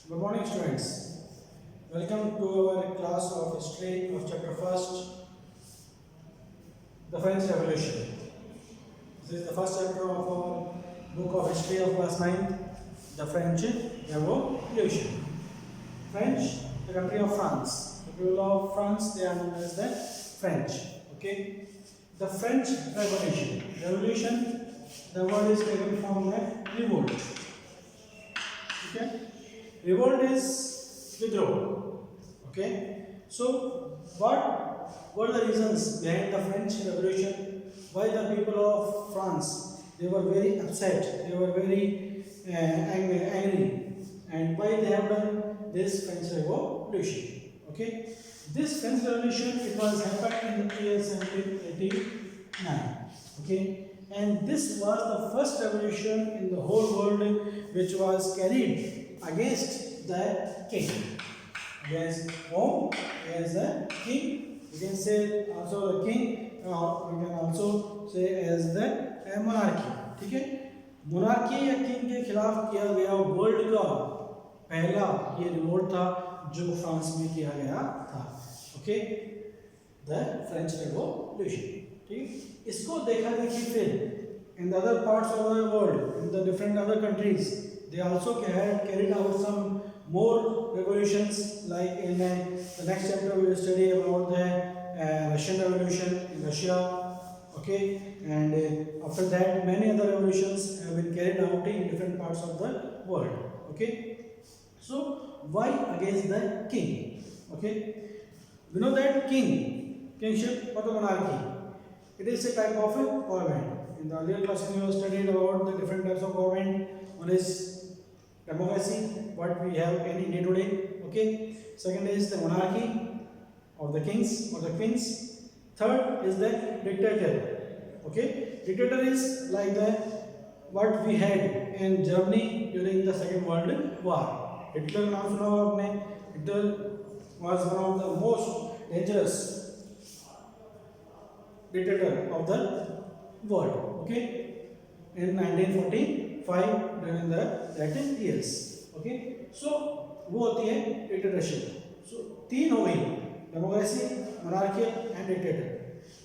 Good morning, students. Welcome to our class of history of chapter first, the French Revolution. This is the first chapter of our book of history of class 9, the French Revolution. French, the country of France. The people of France, they are known as the French. Okay. The French Revolution. Revolution, the word is taken from the revolt. Okay. Revolt is withdrawal. Okay. So, what were the reasons behind the French Revolution? Why the people of France, they were very upset, they were very angry, and why they have done this French Revolution? Okay. This French Revolution, it was happened in the year 1789. Okay. And this was the first revolution in the whole world which was carried against the king. Against whom? Against the king. You can say also the king, or we can also say as the monarchy. ठीक है, monarchy या king के खिलाफ किया गया world का पहला ये रिवोल्ट था जो फ्रांस में किया गया था. Okay, the French revolution. ठीक, इसको देखा देखी फिर in the other parts of the world, in the different other countries, they also carried out some more revolutions. Like in the next chapter, we will study about the Russian Revolution in Russia. Okay, and after that, many other revolutions have been carried out in different parts of the world. Okay, so why against the king? Okay, we know that kingship or the monarchy, it is a type of a government. In the earlier classes, we have studied about the different types of government. One is democracy, what we have in India today. Okay. Second is the monarchy of the kings or the queens. Third is the dictator. Okay. Dictator is like the what we had in Germany during the Second World War. Hitler नाम सुना होगा आपने. Hitler was one of the most dangerous dictator of the world. Okay, in 1945 during the that years. Okay, so वो होती है dictatorship. So तीन हो गई, democracy, monarchy and dictator.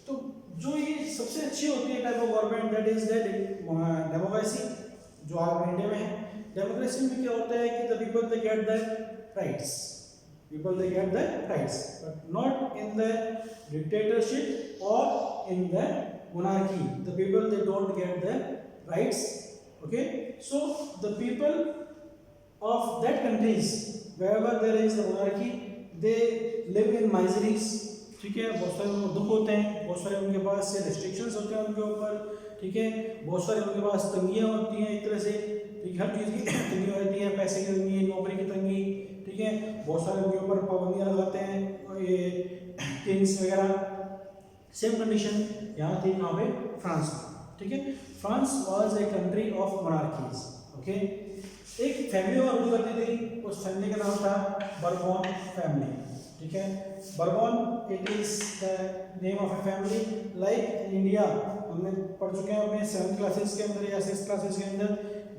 तो जो ये सबसे अच्छी होती है type of government, that is the democracy जो आप इंडिया में है. Democracy में क्या होता है कि the people they get the rights. People they get the rights, but not in the dictatorship or in the monarchy. The people they don't get the rights. Okay, so the people of that countries wherever there is the monarchy, they live in miseries. ठीक है, बहुत सारे उनको दुख होते हैं, बहुत सारे उनके पास से restrictions होते हैं उनके ऊपर. ठीक है, बहुत सारे उनके पास तंगियां होती हैं एक तरह से. ठीक, हर चीज़ की तंगी होती है, पैसे की तंगी, नौकरी की तंगी. ठीक है, बहुत सारे उनके ऊपर पाबंदियां लगाते हैं ये किंग्स वगैरह. सेम कंडीशन यहाँ थी कहाँ पे, फ्रांस में. ठीक है, France was a country of monarchies. Okay, एक फैमिली और रूल करती थी, उस फैमिली का नाम था बर्बन फैमिली. ठीक है, bourbon it is the name of a family. Like in India हमने पढ़ चुके हैं अपने 7th क्लासेस के अंदर या 6th क्लासेस के अंदर.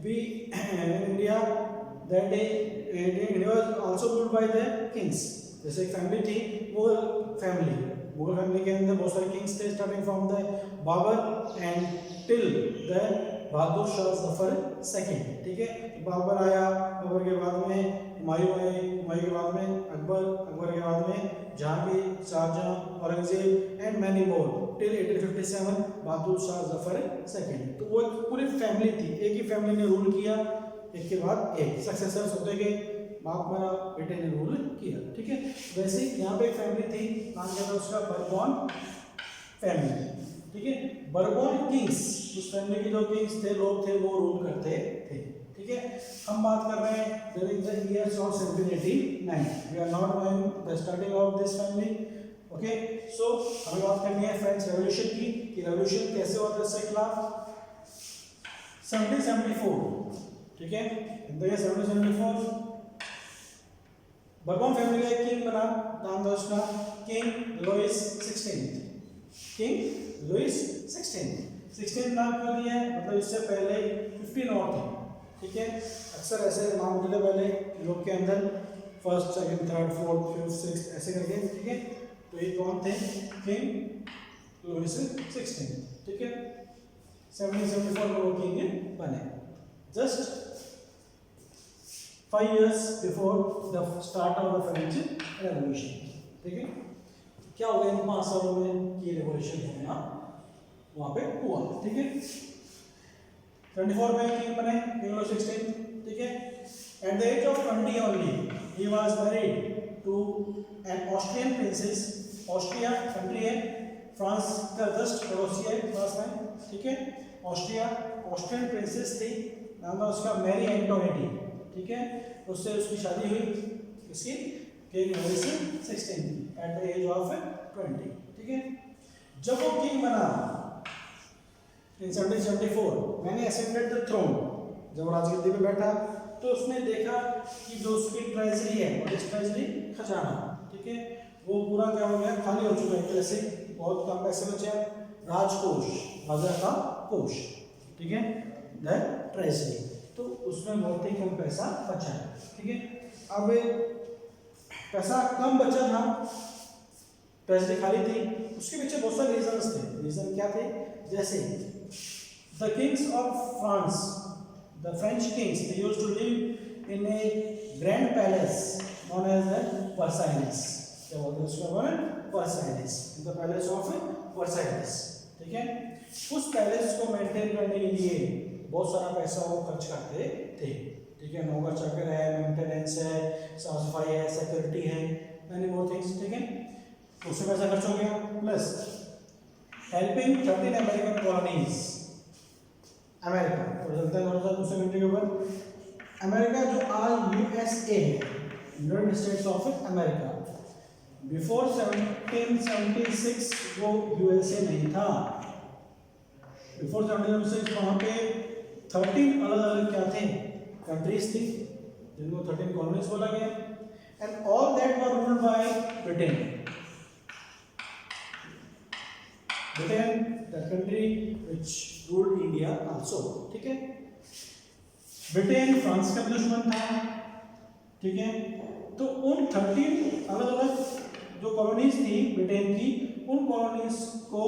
We India that day India was also ruled by the kings. जैसे एक फैमिली थी, वो फैमिली, मुगल फैमिली के अंदर बहुत सारे किंग्स थे, starting from the Babur and till the Bahadur Shah Zafar second. ठीक है, बाबर आया, बाबर के बाद में हुमायूं आए, हुमायूं के बाद में अकबर, अकबर के बाद में Jahangir, Shahjahan, Aurangzeb and many more till 1857 Bahadur Shah Zafar second. तो वो पूरी फैमिली थी, एक ही फैमिली ने रूल किया, एक के बाद एक सक्सेसर्स होते गए, बाप मरा, बेटे ने रूल किया. ठीक है, वैसे ही यहाँ पे एक फैमिली थी, नाम क्या था उसका, बर्बन फैमिली. ठीक है, बर्बन किंग्स, उस फैमिली के जो किंग्स थे, लोग थे, वो रूल करते थे. ठीक है, हम बात कर रहे हैं during the years of 1789. We are not knowing the starting of this family. Okay, so हमें बात करनी है फ्रेंच रेवोल्यूशन की, कि रेवोल्यूशन कैसे हुआ था इसके खिलाफ. 1774. ठीक है, in the year 1774 bourbon family का एक किंग बना, नाम था उसका किंग लुइस 16. किंग लुइस 16 नाम क्यों दिया है, मतलब इससे पहले 15 और थे. ठीक है, अक्सर ऐसे नाम होते थे पहले लोग के अंदर, first, second, third, fourth, fifth, sixth ऐसे करके, ठीक है। तो ये कौन थे? किंग लुइस 16, ठीक है। 1774 में वो किंग बने, just 5 years before the start of the French Revolution, ठीक है। क्या हो गया इन 5 सालों में? ये रेवोल्यूशन होना वहां पे हुआ, ठीक है। 24 में किंग बने, किंग लुइस 16, ठीक है। At the age of 20 only he was married to an Austrian princess. Austria country है, फ्रांस का जस्ट पड़ोसी है फ्रांस में, ठीक है। ऑस्ट्रिया, ऑस्ट्रियन प्रिंसेस थी, नाम है उसका मैरी एंटोनेटी, ठीक है। उससे उसकी शादी हुई, इसकी king Louis 16 at the age of 20, ठीक है। जब वो किंग बना in 1774 मैंने असेंडेड द थ्रोन, जब राजगद्दी पे बैठा तो उसने देखा कि जो उसकी ट्रेजरी है, और ट्रेजरी खजाना, ठीक है, वो पूरा क्या हो गया? खाली हो चुका है, पैसे बहुत कम पैसे बचे। राजकोष, राजा का कोष, ठीक है, द ट्रेजरी, तो उसमें बहुत ही कम पैसा बचा है, ठीक है। अब पैसा कम बचा था, ट्रेजरी खाली थी, उसके पीछे बहुत सारे रीजंस थे। रीजन क्या थे? जैसे the kings of France, the French kings, they used to live in a grand palace known as the Versailles. क्या बोलते हैं उसको? Versailles, the palace of Versailles, ठीक है। उस पैलेस को मेंटेन करने के लिए बहुत सारा पैसा वो खर्च करते थे, ठीक है। नौकर चाकर है, मेंटेनेंस है, साफ सफाई है, सिक्योरिटी है, मैनी मोर थिंग्स, ठीक है। तो उसमें पैसा खर्च हो गया, plus helping 13 American colonies, America और चलते हैं थोड़ा सा दूसरे कंट्री के ऊपर। अमेरिका जो आज यूएसए है, United States of America, before 1776 वो यूएसए नहीं था। बिफोर 1776 वहाँ पे 13 अलग अलग क्या थे? कंट्रीज थी, जिनको 13 कॉलोनीज बोला गया, and all that were ruled by Britain. Britain, the country which ruled India also, ठीक है। ब्रिटेन फ्रांस का दुश्मन था, ठीक है। तो उन 13 अलग अलग जो कॉलोनीज थी ब्रिटेन की, उन कॉलोनीज को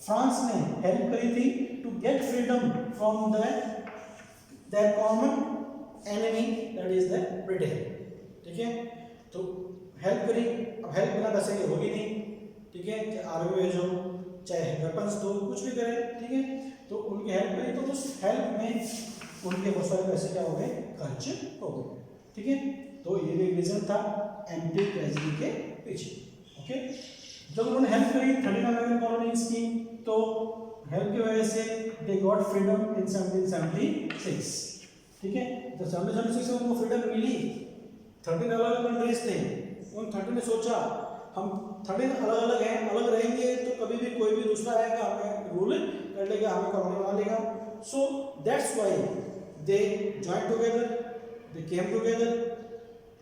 फ्रांस ने हेल्प करी थी to get freedom from the common enemy that is the Britain, ठीक है। तो हेल्प करी, अब हेल्प बिना पैसे की होगी नहीं, ठीक है। चाहे आर्मी भेजो, चाहे वेपन्स दो, कुछ भी करें, ठीक है। तो उनकी हेल्प करी, तो उस हेल्प में उनके बहुत सारे पैसे क्या हो गए? खर्च हो गए, ठीक है। तो ये भी रीजन था एम्प्टी ट्रेजरी के पीछे, ओके। जब उन्होंने हेल्प करी 13 अमेरिकन कॉलोनीज की, तो हेल्प की वजह से दे गॉट फ्रीडम इन 1776, ठीक है। जब 1776 में उनको फ्रीडम मिली, 13 अलग अलग कंट्रीज थे, उन 13 ने सोचा हम 13 अलग अलग हैं, अलग रहेंगे तो कभी भी कोई भी दूसरा आएगा हमें रूल कर लेगा, हमें कॉलोनी बना लेगा। So that's why they join together, they came together,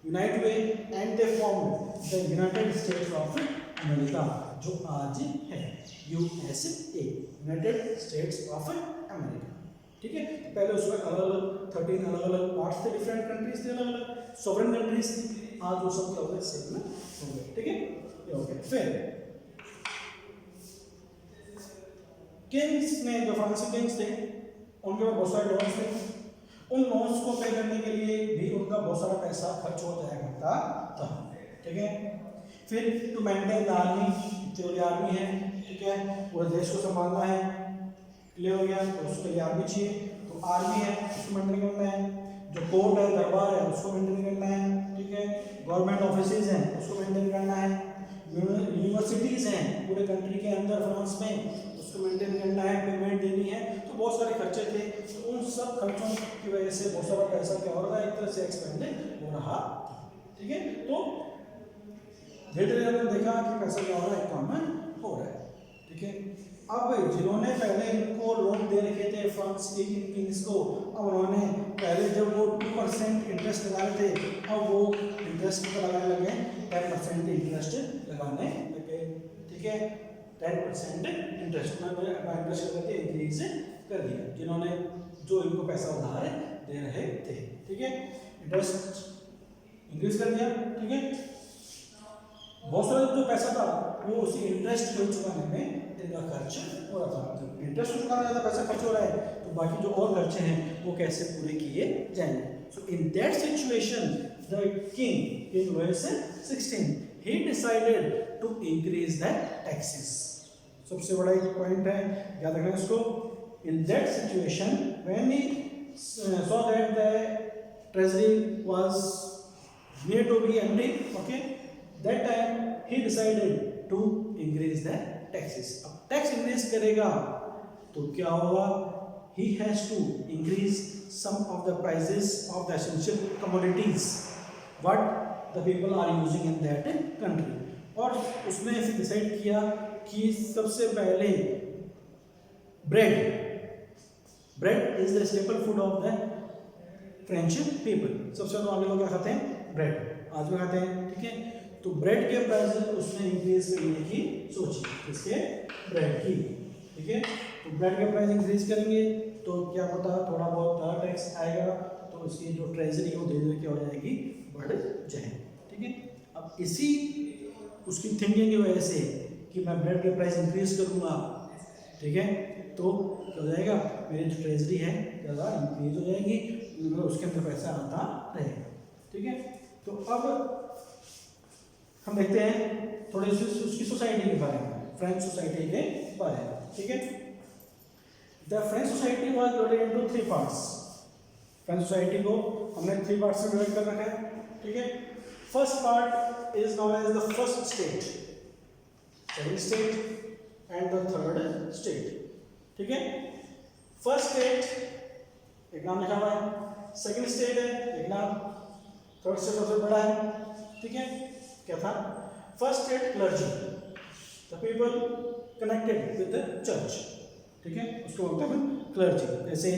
unite हुए, and they formed the United States of America, जो आज है USA, United States of America, ठीक है। पहले उसमें अलग अलग 13 अलग अलग पार्ट्स थे, डिफरेंट कंट्रीज थे, अलग अलग सॉवरेन कंट्रीज थी, आज वो सब क्या हो गए? सेम हो गए, ठीक है। ये हो गया। फिर किंग्स ने, जो फ्रांसीसी किंग्स थे, उनके पास बहुत सारे लोन्स थे, उन लोन्स को पे करने के लिए भी उनका बहुत सारा पैसा खर्च हो जाया करता था, ठीक है। फिर टू मेंटेन द आर्मी, जो आर्मी है, ठीक है, पूरे देश को संभालना है, क्लियर हो गया, तो उसके लिए आर्मी चाहिए, तो आर्मी है उसको मेंटेन करना है, जो कोर्ट है, दरबार है, उसको मेंटेन करना है, ठीक है। गवर्नमेंट ऑफिसेज हैं, उसको मेंटेन करना है, यूनिवर्सिटीज़ हैं पूरे कंट्री के अंदर फ्रांस में, उसको मेंटेन करना है, पेमेंट देनी है, तो बहुत सारे खर्चे थे। तो उन सब खर्चों की वजह से बहुत सारा पैसा क्या हो रहा है? एक तरह से एक्सपेंड हो रहा, ठीक है। तो धीरे धीरे हमने देखा कि पैसा क्या हो रहा है? कम हो रहा है, ठीक है। अब जिन्होंने पहले इनको लोन दे रखे थे फ्रांस के किंग्स को, अब उन्होंने पहले जब वो 2% इंटरेस्ट लगा रहे थे, अब वो इंटरेस्ट कितना लगाने लगे? 10% इंटरेस्ट लगाने लगे, ठीक है। 10% इंटरेस्ट इंक्रीज कर दिया, जिन्होंने जो इनको पैसा उधार दे रहे थे, ठीक है, इंटरेस्ट इंक्रीज कर दिया, ठीक है। बहुत सारा जो पैसा था वो उसी इंटरेस्ट को चुकाने में इनका खर्च हो रहा था। जब इंटरेस्ट चुकाना ज़्यादा पैसा खर्च हो रहा है तो बाकी जो और खर्चे हैं वो कैसे पूरे किए जाएंगे। So in that situation the king Louis 16 he decided to increase the taxes। सबसे बड़ा एक पॉइंट है, याद रखना इसको। In that situation when he saw that the treasury was near to be empty, okay, that time he decided to increase the taxes। अब tax increase करेगा तो क्या होगा, he has to increase some of the prices of the essential commodities what the people are using in that country। और उसने फिर decide किया कि सबसे पहले bread is the staple food of the French people. सबसे ज्यादा लोग क्या खाते हैं, ब्रेड, आज भी खाते हैं, ठीक है। तो ब्रेड के प्राइस उसने इंक्रीज करने की सोची, इसके ब्रेड की, ठीक है। तो ब्रेड के प्राइस इंक्रीज करेंगे तो क्या पता थोड़ा बहुत टैक्स आएगा, तो उसकी जो ट्रेजरी वो धीरे धीरे क्या हो जाएगी, बढ़ जाए, ठीक है। अब इसी उसकी थिंकिंग की वजह से कि मैं ब्रेड के प्राइस इंक्रीज करूंगा, ठीक है, तो क्या हो जाएगा, मेरी जो ट्रेजरी है ज़्यादा इंक्रीज हो जाएगी, उसके अंदर पैसा आता रहेगा, ठीक है। तो अब हम देखते हैं थोड़ी सी उसकी सोसाइटी के बारे में, फ्रेंच सोसाइटी के बारे में, ठीक है। The French society was divided into 3 parts. French society को हमने 3 पार्ट्स में डिवाइड कर रखा है, ठीक है। First part is known as the first state, second state and the third state, ठीक है। फर्स्ट स्टेट एक नाम लिखा हुआ है, सेकंड स्टेट है एक नाम, थर्ड स्टेट सबसे बड़ा है, ठीक है। क्या था, first state clergy, the people connected with the church, ठीक है, उसको बोलते हैं क्लर्जी। जैसे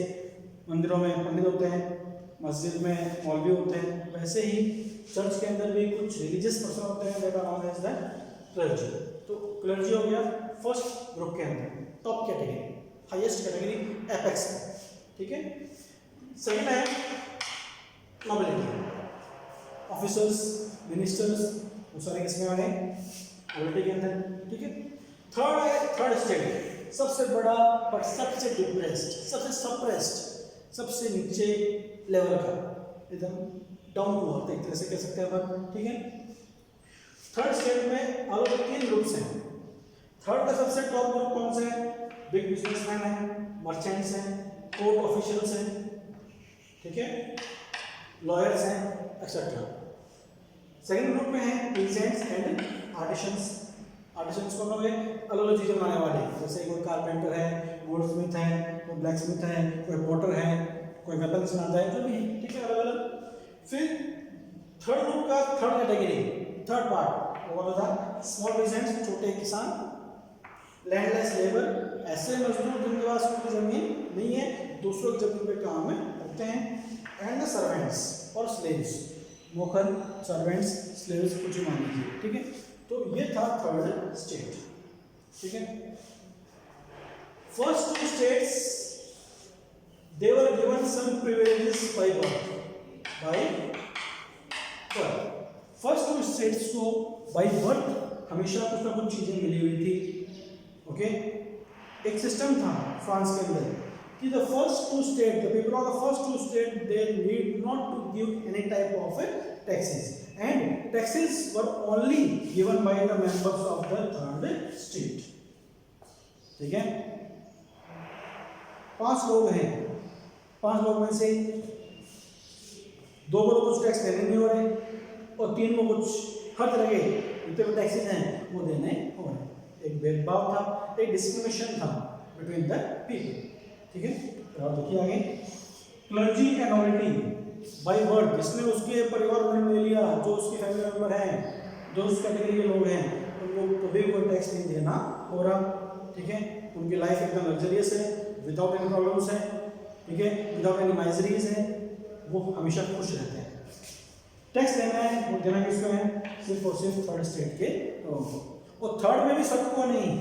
मंदिरों में पंडित होते हैं, मस्जिद में मौलवी होते हैं, वैसे ही चर्च के अंदर भी कुछ रिलीजियस पर्सन होते हैं, that are known as the clergy. तो क्लर्जी हो गया फर्स्ट ग्रुप के अंदर, top category, highest category, apex, ठीक है। सेकंड है नोबिलिटी, ऑफिसर्स, मिनिस्टर्स, वो सारे किसमें आ गए, नोबिलिटी के अंदर, ठीक है। थर्ड है थर्ड स्टेट, सबसे बड़ा पर सबसे डिप्रेस्ड, सबसे सप्रेस्ड, सबसे नीचे लेवल का, एकदम डाउन टू अर्थ, एक तरह से कह सकते हैं अपन, ठीक है। थर्ड स्टेट में अलग 3 ग्रुप्स हैं। थर्ड का सबसे टॉप ग्रुप कौन सा है, बिग बिजनेसमैन है, मर्चेंट्स हैं, कोर्ट ऑफिशियल्स हैं, ठीक है, लॉयर्स हैं, एक्सेट्रा। सेकंड ग्रुप में है पेजेंट्स एंड आर्टिसंस। आर्टिसंस कौन हो गए, अलग अलग चीजें बनाने वाले, जैसे कोई कारपेंटर है, गोल्डस्मिथ है, कोई ब्लैक स्मिथ है, कोई पोटर है, कोई वेपन्स बनाता है, जो भी, ठीक है, अलग अलग। फिर थर्ड ग्रुप का थर्ड कैटेगरी, थर्ड पार्ट वो होता था स्मॉल पेजेंट्स, छोटे किसान, लैंडलेस लेबर, ऐसे मजदूर जिनके पास कोई जमीन नहीं है, दूसरों की जमीन पे काम करते हैं, एंड द सर्वेंट्स और स्लेव्स, नौकर, सर्वेंट्स, स्लेव्स, कुछ मान लीजिए, ठीक है। तो ये था थर्ड स्टेट, ठीक है। First 2 states they were given some privileges by birth, first 2 states को बाय बर्थ हमेशा कुछ ना कुछ चीजें मिली हुई थी, ओके। एक सिस्टम था फ्रांस के अंदर कि the first 2 state, the people of the first 2 state they need not to give any type of taxes, and taxes were only given by the members of the third state, ठीक है। 5 लोग हैं, 5 लोग में से 2 को कुछ टैक्स देने नहीं हो रहे और 3 को कुछ हर तरह के जितने भी टैक्सेस हैं वो देने हो रहे। एक भेदभाव था, एक डिस्क्रिमिनेशन था बिटवीन द पीपल, ठीक है। और देखिए आगे, clergy and nobility by birth, जिसने उसके परिवार में ले लिया, जो उसके फैमिली मेंबर हैं, जो उस कैटेगरी के लोग हैं, उनको कभी कोई टैक्स नहीं देना हो रहा, ठीक है। उनकी लाइफ एकदम लग्जरियस है, विदाउट एनी प्रॉब्लम्स है, ठीक है, विदाउट एनी माइजरीज है, वो हमेशा खुश रहते हैं। टैक्स देना है, वो देना किसको है, सिर्फ और सिर्फ थर्ड स्टेट के लोगों को। और थर्ड में भी सबको नहीं,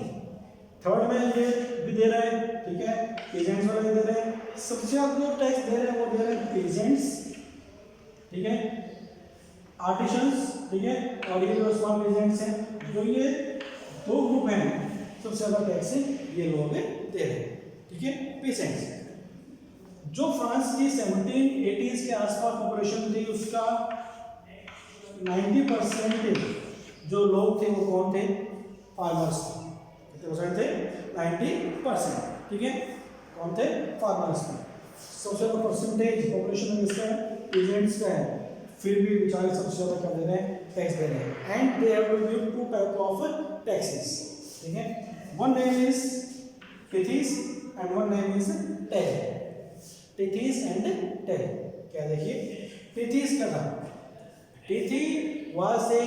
थर्ड में ये भी दे रहा है ठीक है, पेजेंट्स वाले दे रहे हैं, सबसे ज्यादा जो टैक्स दे रहे हैं वो दे रहे हैं पेजेंट्स, ठीक है, आर्टिसंस, ठीक है, और ये जो स्मॉल पेजेंट्स हैं, जो ये दो ग्रुप हैं सबसे ज्यादा टैक्स ये लोग दे रहे हैं, ठीक है, पेजेंट्स। जो फ्रांस की 1780s के आसपास पॉपुलेशन थी उसका 90% जो लोग थे वो कौन थे, फार्मर्स थे। कितने परसेंट थे, 90%, ठीक है, कौन थे, फार्मर्स थे। सबसे ज्यादा परसेंटेज पॉपुलेशन में किसका है, पेजेंट्स का है, फिर भी बेचारे सबसे ज्यादा क्या दे रहे हैं, टैक्स दे रहे हैं। And they have to give two type of taxes, ठीक है, one name is tithes and one name is taille. Tithes and taille, क्या देखिए, टेथिस का था, टेथी was a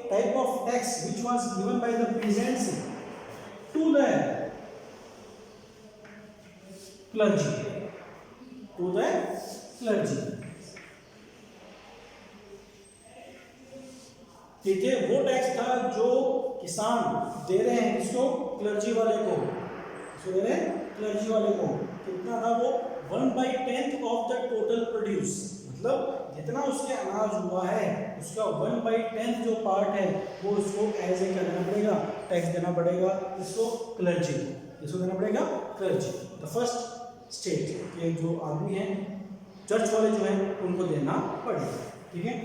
type of tax which was given by the peasants to the clergy, to the clergy। ठीक है, वो tax था जो किसान दे रहे हैं इसको, क्लर्जी वाले को, इसको दे रहे हैं क्लर्जी वाले को। कितना था वो, 1/10 ऑफ द टोटल प्रोड्यूस, मतलब जितना उसके अनाज हुआ है उसका 1/10 जो पार्ट है वो उसको एज ए क्या देना पड़ेगा, टैक्स देना पड़ेगा इसको, क्लर्जी, इसको देना पड़ेगा क्लर्जी। द फर्स्ट स्टेट, ये जो आदमी है चर्च वाले जो हैं उनको देना पड़ेगा, ठीक है।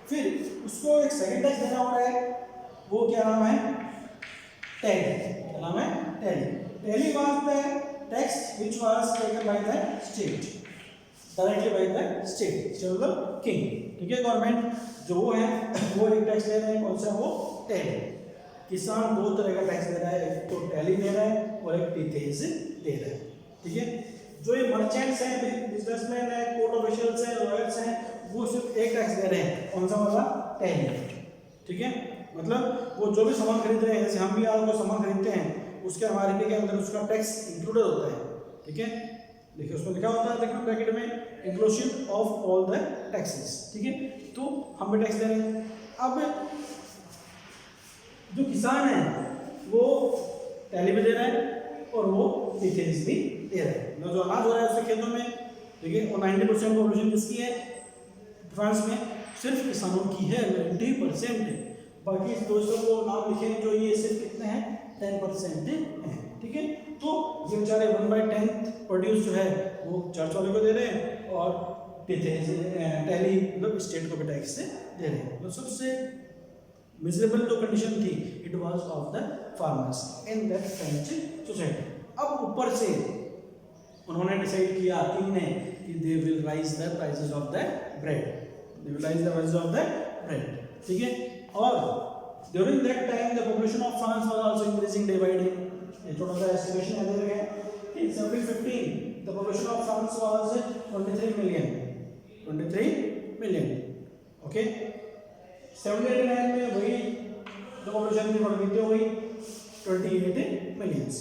फिर उसको एक सेकंड टैक्स देना हो रहा है, वो क्या नाम है, टैली, क्या नाम है, tally. Tally was the tax which was taken by the state, directly by the state, मतलब किंग, ठीक है, गवर्नमेंट जो वो है वो एक टैक्स ले रहे हैं, कौन सा, वो टैली। किसान दो तरह का टैक्स दे रहा है, एक तो टैली दे रहा है और एक टेथेस दे रहा है, ठीक है। जो ये मर्चेंट्स हैं, बिजनेसमैन है, कोर्ट ऑफिशियल्स हैं, लॉयर्स हैं, वो सिर्फ एक टैक्स दे रहे हैं, कौन सा वाला, टैली, ठीक है। मतलब वो जो भी सामान खरीद रहे हैं, जैसे हम भी आज वो सामान खरीदते हैं उसके हमारे इंडिया के अंदर उसका टैक्स इंक्लूडेड होता है, ठीक है। देखिए उसमें लिखा होता है, देखो ब्रैकेट में, inclusive of all the taxes, ठीक है, तो हम भी टैक्स दे रहे हैं। अब जो किसान है वो टैली भी दे रहा है और वो टेथेस भी दे रहा है, जो अनाज हो रहा है उसके खेतों में, ठीक है, और 90% पॉपुलेशन किसकी है फ्रांस में, सिर्फ किसानों की है, 90% है। बाकी दोस्तों को नाम लिखे जो ये सिर्फ कितने हैं, 10% हैं, ठीक है। तो ये बेचारे 1/10 प्रोड्यूस जो है वो चर्च वाले को दे रहे हैं और टैली मतलब स्टेट को भी टैक्स से दे रहे हैं। तो सबसे मिजरेबल जो कंडीशन थी, it was of the farmers in that French society. अब ऊपर से उन्होंने डिसाइड किया किंग ने कि they will rise the prices of the bread, they will rise the prices of the bread, ठीक है। और during that time the population of France was also increasing day by day. ये छोटा सा estimation है, दे रहे हैं कि 1715 the population of France was 23 million, okay. 1789 में वही जो पॉपुलेशन थी बढ़ गई, हुई 28 मिलियंस,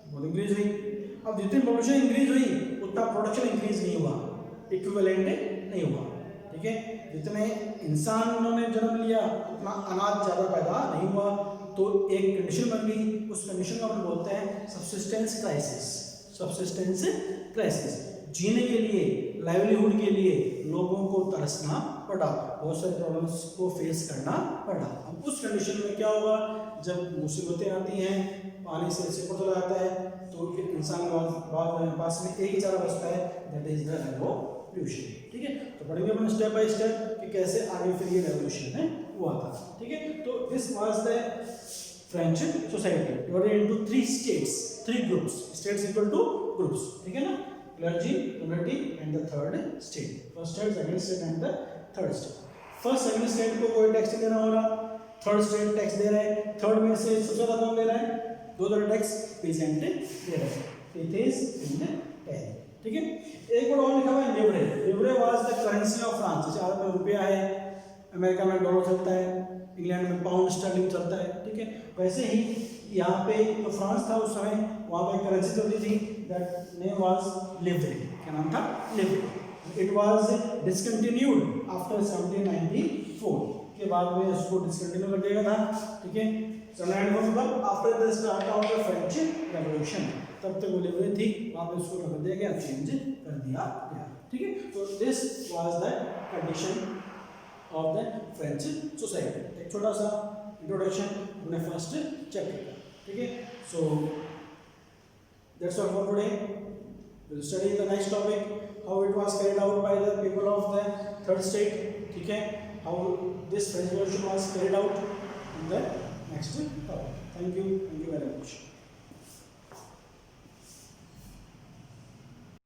बहुत इंक्रीज हुई। अब जितनी पॉपुलेशन इंक्रीज हुई उतना प्रोडक्शन इंक्रीज नहीं हुआ, इक्विवेलेंट नहीं हुआ, ठीक है। जितने इंसानों ने जन्म लिया उतना अनाज ज़्यादा पैदा नहीं हुआ, तो एक कंडीशन बन गई, उस कंडीशन को हम बोलते हैं सब्सिस्टेंस क्राइसिस। सब्सिस्टेंस क्राइसिस, जीने के लिए, लाइवलीहुड के लिए लोगों को तरसना पड़ा, बहुत सारे प्रॉब्लम्स को फेस करना पड़ा। अब उस कंडीशन में क्या होगा, जब मुसीबतें आती हैं, पानी से सिपर चला जाता है, तो इंसान के पास में एक ही चारा बचता है, दैट इज द रेवोल्यूशन, ठीक है। तो पढ़ेंगे अपन स्टेप बाय स्टेप कि कैसे आगे फिर ये रेवोल्यूशन है हुआ था, ठीक है। तो this was the French society divided into 3 states, 3 groups, states equal two groups, ठीक है ना, clergy, nobility and the third state, first state, second state and the third state. First second state को कोई टैक्स नहीं देना हो रहा, third state tax दे रहे हैं। थर्ड में से सबसे ज्यादा कौन दे रहा है, दो तरह टैक्स पेजेंट दे रहे हैं, टेथेस एंड टैली, ठीक है। एक वर्ड और लिखा हुआ है livre. Livre was the currency of France. जैसे भारत में रुपया है, अमेरिका में डॉलर चलता है, इंग्लैंड में पाउंड स्टर्लिंग चलता है, ठीक है। वैसे ही यहाँ पे जो फ्रांस था उस समय वहाँ पे करेंसी चलती थी, दैट नेम वाज लिवरे। क्या नाम था, लिवरे। इट वाज डिसकंटिन्यूड आफ्टर 1794 के बाद में उसको डिसकंटिन्यू कर दिया था, ठीक है। 1794 मतलब after the start of the French revolution, तब तक वो लिबरेल थी, वहाँ पे उसको रख दिया गया, चेंज कर दिया गया, ठीक है। तो this was the condition of the French society. एक छोटा सा इंट्रोडक्शन अपने फर्स्ट चैप्टर का, ठीक है। So that's all for today. Will study the next topic how it was carried out by the people of the third state, ठीक है, how this French revolution was carried out in the next topic. Thank you very much.